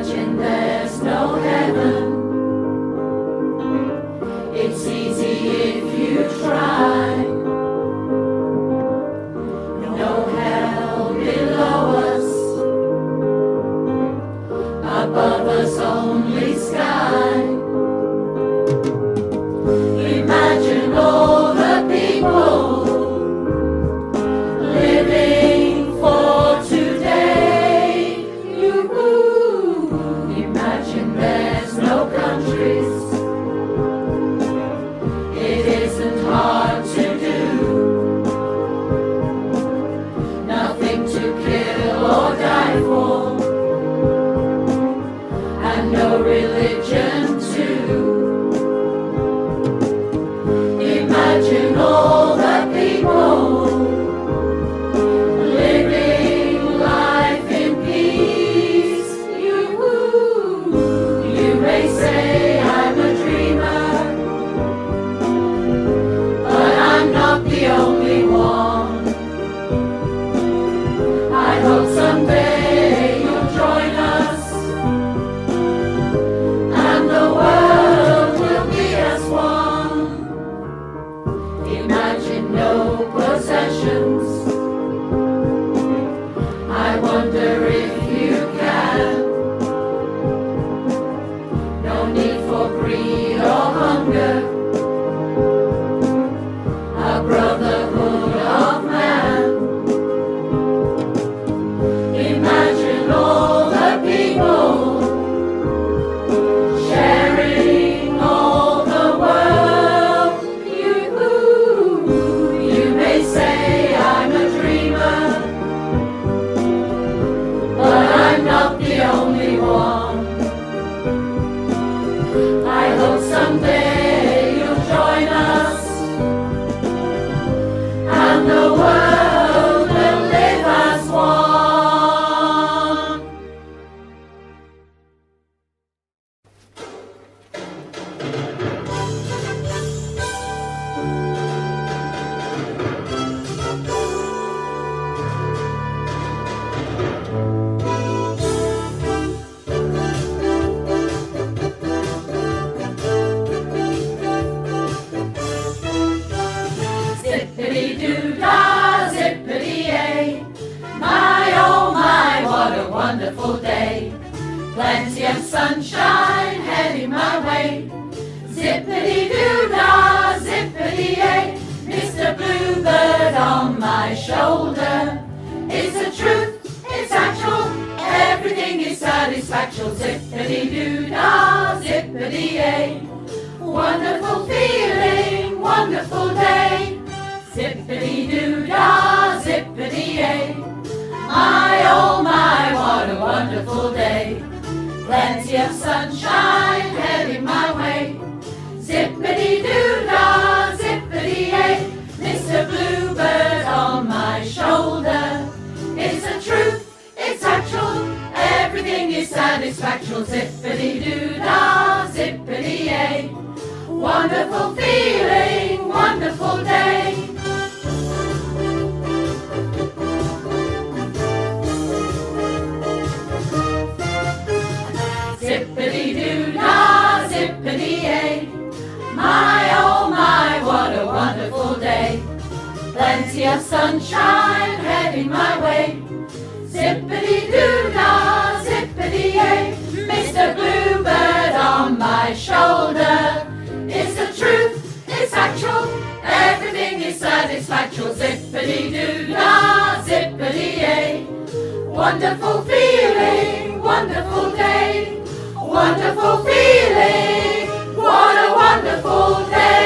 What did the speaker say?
Imagine there's no heaven. It's easy if you try. No hell below us, above us only sky. Imagine all the people living for today. Imagine there's no countries. It isn't hard to do. Nothing to kill or die for, and no religion too. Imagine all the people living life in peace. You may say I'm a dreamer, but I'm not the only one. I hope someday you'll join us, and the world will be as one. Imagine no possessions. I wonder if you can. No need for greed or hunger. A brotherhood of man. Imagine all the people sharing all the world. You may say I'm a dreamer, but I'm not the only one. I hope someday you'll join us, and the world will live as one. Zippity-doo-dah, zippity-yay. My, oh my, what a wonderful day. Plenty of sunshine heading my way. Zippity-doo-dah, zippity-yay. Mr. Bluebird on my shoulder. It's the truth, it's actual, everything is satisfactual. Zippity-doo-dah, zippity-yay. Wonderful feeling, wonderful day. Zippity-doo-dah, zippity-yay. My, oh my, what a wonderful day. Plenty of sunshine heading my way. Zippity-doo-dah, zippity-yay. Mr. Bluebird on my shoulder. It's the truth, it's actual, everything is satisfactual. Zippity-doo-dah, zippity-yay. Wonderful feeling, wonderful day. Zippity-doo-dah, zippity-yay. My, oh my, what a wonderful day. Plenty of sunshine heading my way. Zippity-doo-dah, zippity-yay. Mr. Bluebird on my shoulder. It's the truth, it's actual, everything is satisfactual. Zippity-doo-dah, zippity-yay. Wonderful feeling, wonderful day. Wonderful feeling, what a wonderful day.